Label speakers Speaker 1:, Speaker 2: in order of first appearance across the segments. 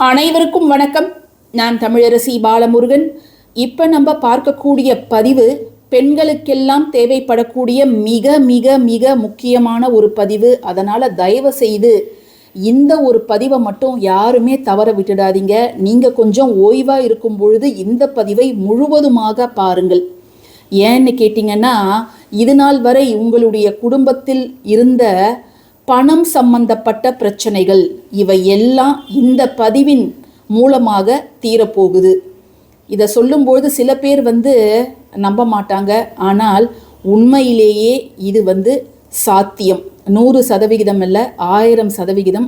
Speaker 1: அனைவருக்கும் வணக்கம். நான் தமிழரசி பாலமுருகன். இப்போ நம்ம பார்க்கக்கூடிய பதிவு பெண்களுக்கெல்லாம் தேவைப்படக்கூடிய மிக மிக மிக முக்கியமான ஒரு பதிவு. அதனால் தயவு செய்து இந்த ஒரு பதிவை மட்டும் யாருமே தவற விட்டுடாதீங்க. நீங்கள் கொஞ்சம் ஓய்வாக இருக்கும் பொழுது இந்த பதிவை முழுவதுமாக பாருங்கள். ஏன்னு கேட்டிங்கன்னா, இது நாள் வரை உங்களுடைய குடும்பத்தில் இருந்த பணம் சம்பந்தப்பட்ட பிரச்சனைகள் இவை எல்லாம் இந்த பதிவின் மூலமாக தீரப்போகுது. இதை சொல்லும்போது சில பேர் நம்ப மாட்டாங்க. ஆனால் உண்மையிலேயே இது சாத்தியம். 100% இல்லை, 1000%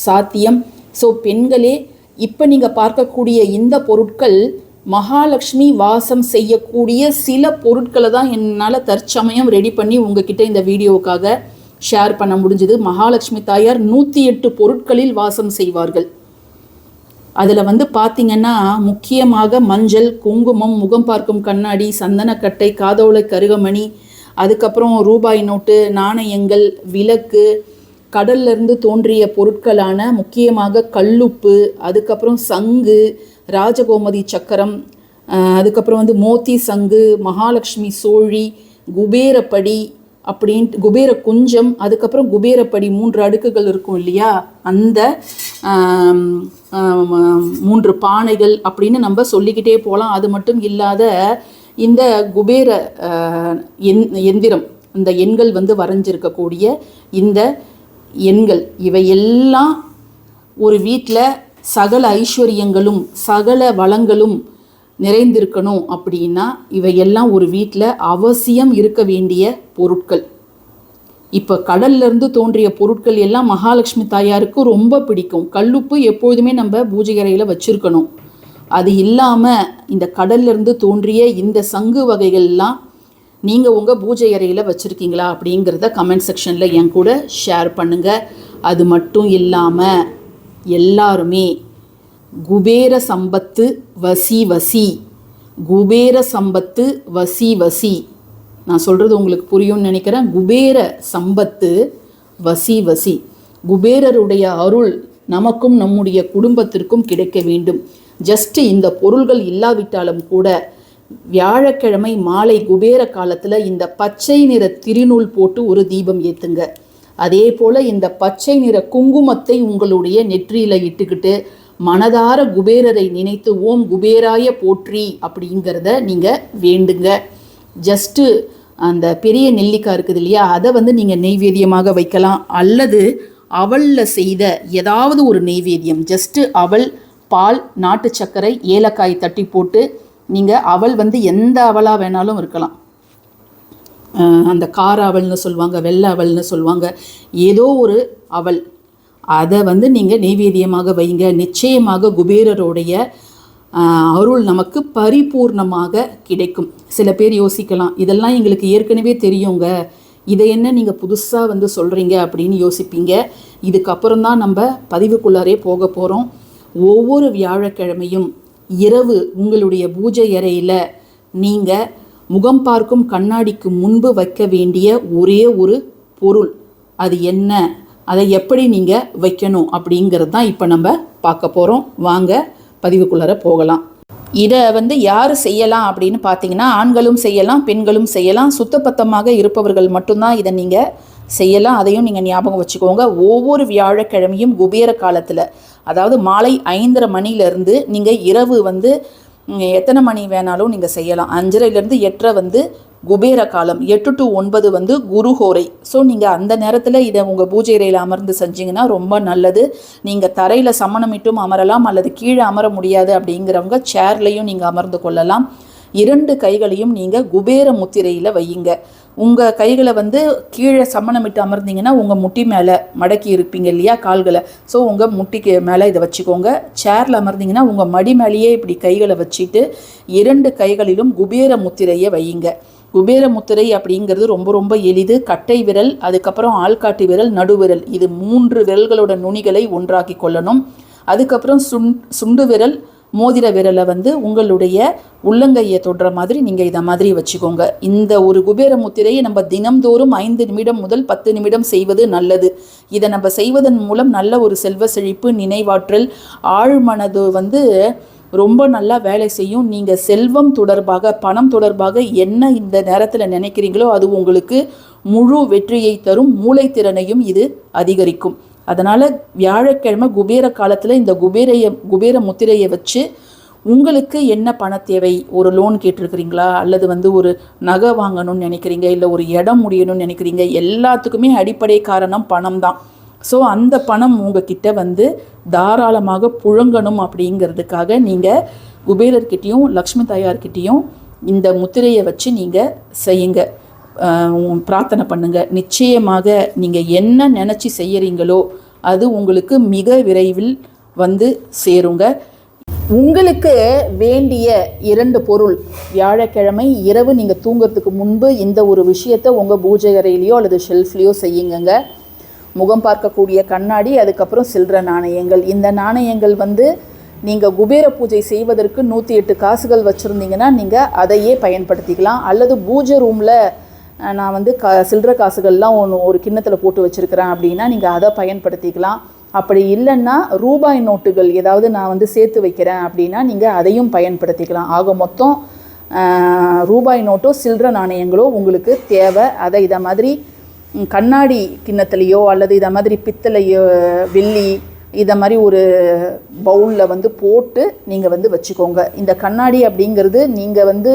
Speaker 1: சாத்தியம். ஸோ பெண்களே, இப்போ நீங்கள் பார்க்கக்கூடிய இந்த பொருட்கள் மகாலட்சுமி வாசம் செய்யக்கூடிய சில பொருட்களை தான் என்னால் தற்சமயம் ரெடி பண்ணி உங்ககிட்ட இந்த வீடியோவுக்காக ஷேர் பண்ண முடிஞ்சது. மகாலட்சுமி தாயார் 108 பொருட்களில் வாசம் செய்வார்கள். அதில் பார்த்தீங்கன்னா முக்கியமாக மஞ்சள், குங்குமம், முகம் பார்க்கும் கண்ணாடி, சந்தனக்கட்டை, காதோலை கருகமணி, அதுக்கப்புறம் ரூபாய் நோட்டு, நாணயங்கள், விளக்கு, கடல்லிருந்து தோன்றிய பொருட்களான முக்கியமாக கல்லுப்பு, அதுக்கப்புறம் சங்கு, ராஜகோமதி சக்கரம், அதுக்கப்புறம் மோத்தி சங்கு, மகாலட்சுமி சோழி, குபேரப்படி அப்படின்ட்டு குபேர குஞ்சம், அதுக்கப்புறம் குபேரப்படி 3 அடுக்குகள் இருக்கும் இல்லையா, அந்த 3 பானைகள் அப்படின்னு நம்ம சொல்லிக்கிட்டே போகலாம். அது மட்டும் இல்லாத இந்த குபேர எந்திரம், இந்த எண்கள் வரைஞ்சிருக்கக்கூடிய இந்த எண்கள் இவையெல்லாம் ஒரு வீட்டில் சகல ஐஸ்வர்யங்களும் சகல வளங்களும் நிறைந்திருக்கணும் அப்படின்னா இவையெல்லாம் ஒரு வீட்டில் அவசியம் இருக்க வேண்டிய பொருட்கள். இப்போ கடல்லிருந்து தோன்றிய பொருட்கள் எல்லாம் மகாலட்சுமி தாயாருக்கு ரொம்ப பிடிக்கும். கல்லுப்பு எப்பொழுதுமே நம்ம பூஜை அறையில் வச்சுருக்கணும். அது இல்லாமல் இந்த கடல்லிருந்து தோன்றிய இந்த சங்கு வகைகள்லாம் நீங்கள் உங்கள் பூஜை அறையில் வச்சுருக்கீங்களா அப்படிங்கிறத கமெண்ட் செக்ஷனில் என் கூட ஷேர் பண்ணுங்கள். அது மட்டும் இல்லாமல் எல்லாருமே குபேர சம்பத்து வசி வசி, குபேர சம்பத்து வசி வசி, நான் சொல்கிறது உங்களுக்கு புரியும்னு நினைக்கிறேன். குபேர சம்பத்து வசி வசி, குபேரருடைய அருள் நமக்கும் நம்முடைய குடும்பத்திற்கும் கிடைக்க வேண்டும். ஜஸ்ட்டு இந்த பொருள்கள் இல்லாவிட்டாலும் கூட வியாழக்கிழமை மாலை குபேர காலத்தில் இந்த பச்சை நிற திருநூல் போட்டு ஒரு தீபம் ஏற்றுங்க. அதே போல் இந்த பச்சை நிற குங்குமத்தை உங்களுடைய நெற்றியில் இட்டுக்கிட்டு மனதார குபேரரை நினைத்து ஓம் குபேராய போற்றி அப்படிங்கிறத நீங்கள் வேண்டுங்க. ஜஸ்ட்டு அந்த பெரிய நெல்லிக்காய் இருக்குது இல்லையா, அதை நீங்கள் நெய்வேத்தியமாக வைக்கலாம். அல்லது அவலில் செய்த ஏதாவது ஒரு நெய்வேத்தியம், ஜஸ்ட்டு அவல், பால், நாட்டு சர்க்கரை, ஏலக்காய் தட்டி போட்டு நீங்கள் அவல் எந்த அவலாக வேணாலும் இருக்கலாம். அந்த கார அவல்னு சொல்லுவாங்க, வெள்ளை அவல்னு சொல்லுவாங்க, ஏதோ ஒரு அவல், அதை நீங்கள் நெய்வேத்தியமாக வைங்க. நிச்சயமாக குபேரருடைய அருள் நமக்கு பரிபூர்ணமாக கிடைக்கும். சில பேர் யோசிக்கலாம், இதெல்லாம் எங்களுக்கு ஏற்கனவே தெரியுங்க, இதை என்ன நீங்கள் புதுசாக சொல்கிறீங்க அப்படின்னு யோசிப்பீங்க. இதுக்கப்புறம் தான் நம்ம பதிவுக்குள்ளாரே போக போகிறோம். ஒவ்வொரு வியாழக்கிழமையும் இரவு உங்களுடைய பூஜை அறையில் நீங்கள் முகம் பார்க்கும் கண்ணாடிக்கு முன்பு வைக்க வேண்டிய ஒரே ஒரு பொருள், அது என்ன, அதை எப்படி நீங்கள் வைக்கணும் அப்படிங்கிறது தான் இப்போ நம்ம பார்க்க போகிறோம். வாங்க பதிவுக்குள்ளார போகலாம். இதை யார் செய்யலாம் அப்படின்னு பார்த்தீங்கன்னா, ஆண்களும் செய்யலாம், பெண்களும் செய்யலாம். சுத்தபத்தமாக இருப்பவர்கள் மட்டும்தான் இதை நீங்கள் செய்யலாம். அதையும் நீங்கள் ஞாபகம் வச்சுக்கோங்க. ஒவ்வொரு வியாழக்கிழமையும் குபேர காலத்தில், அதாவது மாலை 5:30 மணிலேருந்து நீங்கள் இரவு எத்தனை மணி வேணாலும் நீங்கள் செய்யலாம். 5:30லேருந்து 8:30 குபேர காலம், 8 to 9 குருஹோரை. ஸோ நீங்கள் அந்த நேரத்தில் இதை உங்கள் பூஜை அறையில் அமர்ந்து செஞ்சிங்கன்னா ரொம்ப நல்லது. நீங்கள் தரையில் சமணமிட்டும் அமரலாம், அல்லது கீழே அமர முடியாது அப்படிங்கிறவங்க சேர்லையும் நீங்கள் அமர்ந்து கொள்ளலாம். 2 கைகளையும் நீங்கள் குபேர முத்திரையில் வையுங்க. உங்கள் கைகளை கீழே சமணமிட்டு அமர்ந்தீங்கன்னா உங்கள் முட்டி மேலே மடக்கி இருப்பீங்க இல்லையா கால்களை, ஸோ உங்கள் முட்டிக்கு மேலே இதை வச்சுக்கோங்க. சேரில் அமர்ந்தீங்கன்னா உங்கள் மடி மேலேயே இப்படி கைகளை வச்சுட்டு 2 கைகளிலும் குபேர முத்திரையை வையுங்க. குபேர முத்திரை அப்படிங்கிறது ரொம்ப ரொம்ப எளிது. கட்டை விரல், அதுக்கப்புறம் ஆள்காட்டி விரல், நடுவிரல், இது 3 விரல்களோட நுனிகளை ஒன்றாக்கி கொள்ளணும். அதுக்கப்புறம் சுண்டு விரல், மோதிர விரலை வந்து உங்களுடைய உள்ளங்கையை தொடுற மாதிரி நீங்கள் இதை மாதிரி வச்சுக்கோங்க. இந்த ஒரு குபேர முத்திரையை நம்ம தினம்தோறும் 5 நிமிடம் முதல் 10 நிமிடம் செய்வது நல்லது. இதை நம்ம செய்வதன் மூலம் நல்ல ஒரு செல்வ செழிப்பு, நினைவாற்றல், ஆழ்மனது வந்து ரொம்ப நல்லா வேலை செய்யும். நீங்கள் செல்வம் தொடர்பாக, பணம் தொடர்பாக என்ன இந்த நேரத்தில் நினைக்கிறீங்களோ அது உங்களுக்கு முழு வெற்றியை தரும். மூளைத்திறனையும் இது அதிகரிக்கும். அதனால் வியாழக்கிழமை குபேர காலத்தில் இந்த குபேர முத்திரையை வச்சு உங்களுக்கு என்ன பண தேவை, ஒரு லோன் கேட்டிருக்கிறீங்களா, அல்லது வந்து ஒரு நகை வாங்கணும்னு நினைக்கிறீங்க, இல்லை ஒரு இடம் முடியணும்னு நினைக்கிறீங்க, எல்லாத்துக்குமே அடிப்படை காரணம் பணம் தான். ஸோ அந்த பணம் உங்ககிட்ட வந்து தாராளமாக புழங்கணும் அப்படிங்கிறதுக்காக நீங்கள் குபேரர்கிட்டையும் லக்ஷ்மி தாயார்கிட்டையும் இந்த முத்திரையை வச்சு நீங்கள் செய்யுங்க, பிரார்த்தனை பண்ணுங்கள். நிச்சயமாக நீங்கள் என்ன நினச்சி செய்கிறீங்களோ அது உங்களுக்கு மிக விரைவில் வந்து சேருங்க. உங்களுக்கு வேண்டிய 2 பொருள், வியாழக்கிழமை இரவு நீங்கள் தூங்கிறதுக்கு முன்பு இந்த ஒரு விஷயத்தை உங்கள் பூஜை அறையிலையோ அல்லது ஷெல்ஃப்லேயோ செய்யுங்க. முகம் பார்க்கக்கூடிய கண்ணாடி, அதுக்கப்புறம் சில்லற நாணயங்கள். இந்த நாணயங்கள் வந்து நீங்கள் குபேர பூஜை செய்வதற்கு 108 காசுகள் வச்சுருந்தீங்கன்னா நீங்கள் அதையே பயன்படுத்திக்கலாம். அல்லது பூஜை ரூமில் நான் வந்து சில்லற காசுகள்லாம் ஒரு கிண்ணத்தில் போட்டு வச்சுருக்கிறேன் அப்படின்னா நீங்கள் அதை பயன்படுத்திக்கலாம். அப்படி இல்லைன்னா ரூபாய் நோட்டுகள் ஏதாவது நான் வந்து சேர்த்து வைக்கிறேன் அப்படின்னா நீங்கள் அதையும் பயன்படுத்திக்கலாம். ஆக மொத்தம் ரூபாய் நோட்டோ சில்லற நாணயங்களோ உங்களுக்கு தேவை. அதை இதை மாதிரி கண்ணாடி கிண்ணத்துலேயோ அல்லது இதை மாதிரி பித்தளையோ, வெள்ளி, இதை மாதிரி ஒரு பவுலில் வந்து போட்டு நீங்கள் வந்து வச்சுக்கோங்க. இந்த கண்ணாடி அப்படிங்கிறது நீங்கள் வந்து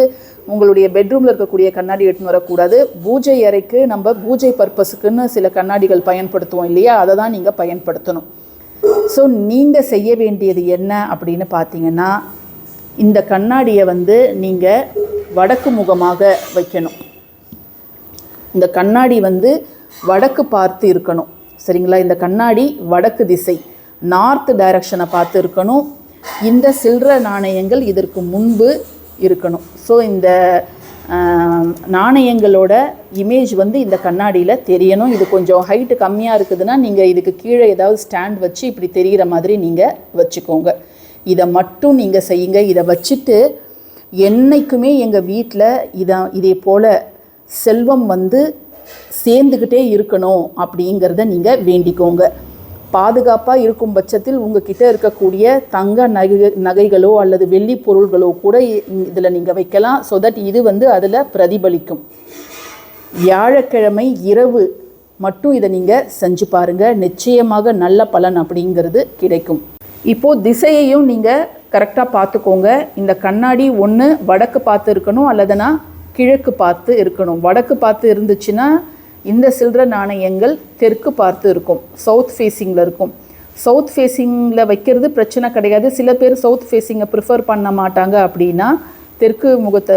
Speaker 1: உங்களுடைய பெட்ரூமில் இருக்கக்கூடிய கண்ணாடி எடுத்துன்னு வரக்கூடாது. பூஜை அறைக்கு நம்ம பூஜை பர்பஸுக்குன்னு சில கண்ணாடிகள் பயன்படுத்துவோம் இல்லையா, அதை தான் நீங்கள் பயன்படுத்தணும். ஸோ நீங்கள் செய்ய வேண்டியது என்ன அப்படின்னு பார்த்தீங்கன்னா, இந்த கண்ணாடியை வந்து நீங்கள் வடக்கு முகமாக வைக்கணும். இந்த கண்ணாடி வந்து வடக்கு பார்த்து இருக்கணும், சரிங்களா? இந்த கண்ணாடி வடக்கு திசை, நார்த் டைரக்ஷனை பார்த்து இருக்கணும். இந்த சில்லற நாணயங்கள் இதற்கு முன்பு இருக்கணும். ஸோ இந்த நாணயங்களோட இமேஜ் வந்து இந்த கண்ணாடியில் தெரியணும். இது கொஞ்சம் ஹைட்டு கம்மியாக இருக்குதுன்னா நீங்கள் இதுக்கு கீழே ஏதாவது ஸ்டாண்ட் வச்சு இப்படி தெரிகிற மாதிரி நீங்கள் வச்சுக்கோங்க. இதை மட்டும் நீங்கள் செய்யுங்க. இதை வச்சுட்டு என்றைக்குமே எங்கள் வீட்டில் இதே போல் செல்வம் வந்து சேர்ந்துக்கிட்டே இருக்கணும் அப்படிங்கிறத நீங்கள் வேண்டிக்கோங்க. பாதுகாப்பாக இருக்கும் பட்சத்தில் உங்ககிட்ட இருக்கக்கூடிய தங்க நகைகளோ அல்லது வெள்ளி பொருள்களோ கூட இதில் நீங்கள் வைக்கலாம். ஸோ தட் இது வந்து அதில் பிரதிபலிக்கும். வியாழக்கிழமை இரவு மட்டும் இதை நீங்கள் செஞ்சு பாருங்கள், நிச்சயமாக நல்ல பலன் அப்படிங்கிறது கிடைக்கும். இப்போது திசையையும் நீங்கள் கரெக்டாக பார்த்துக்கோங்க. இந்த கண்ணாடி ஒன்று வடக்கு பார்த்து இருக்கணும் அல்லதுனா கிழக்கு பார்த்து இருக்கணும். வடக்கு பார்த்து இருந்துச்சுன்னா இந்த சில்லற நாணயங்கள் தெற்கு பார்த்து இருக்கும், சவுத் ஃபேஸிங்கில் இருக்கும். சவுத் ஃபேஸிங்கில் வைக்கிறது பிரச்சனை கிடையாது. சில பேர் சவுத் ஃபேஸிங்கை ப்ரிஃபர் பண்ண மாட்டாங்க அப்படின்னா, தெற்கு முகத்தை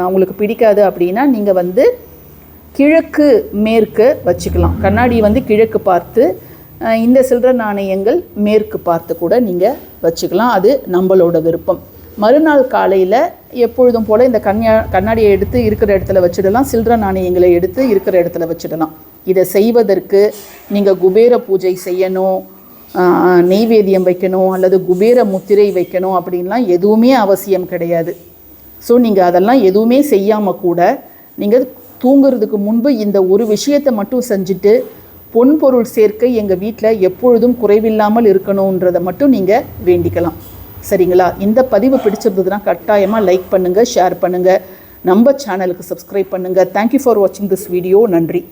Speaker 1: அவங்களுக்கு பிடிக்காது அப்படின்னா நீங்கள் வந்து கிழக்கு மேற்கு வச்சுக்கலாம். கண்ணாடி வந்து கிழக்கு பார்த்து, இந்த சில்லற நாணயங்கள் மேற்கு பார்த்து கூட நீங்கள் வச்சுக்கலாம். அது நம்மளோட விருப்பம். மறுநாள் காலையில் எப்பொழுதும் போல் இந்த கண்ணாடியை எடுத்து இருக்கிற இடத்துல வச்சிடலாம், சில்லற நாணயங்களை எடுத்து இருக்கிற இடத்துல வச்சிடலாம். இதை செய்வதற்கு நீங்கள் குபேர பூஜை செய்யணும், நெய்வேத்தியம் வைக்கணும் அல்லது குபேர முத்திரை வைக்கணும் அப்படின்லாம் எதுவுமே அவசியம் கிடையாது. ஸோ நீங்கள் அதெல்லாம் எதுவுமே செய்யாமல் கூட நீங்கள் தூங்குறதுக்கு முன்பு இந்த ஒரு விஷயத்தை மட்டும் செஞ்சுட்டு, பொன்பொருள் சேர்க்கை எங்கள் வீட்டில் எப்பொழுதும் குறைவில்லாமல் இருக்கணுன்றதை மட்டும் நீங்கள் வேண்டிக்கலாம், சரிங்களா? இந்த பதிவு பிடிச்சிருந்ததுன்னா கட்டாயமாக லைக் பண்ணுங்கள், ஷேர் பண்ணுங்கள், நம்ம சேனலுக்கு சப்ஸ்கிரைப் பண்ணுங்கள். தேங்க்யூ ஃபார் வாட்சிங் திஸ் வீடியோ. நன்றி.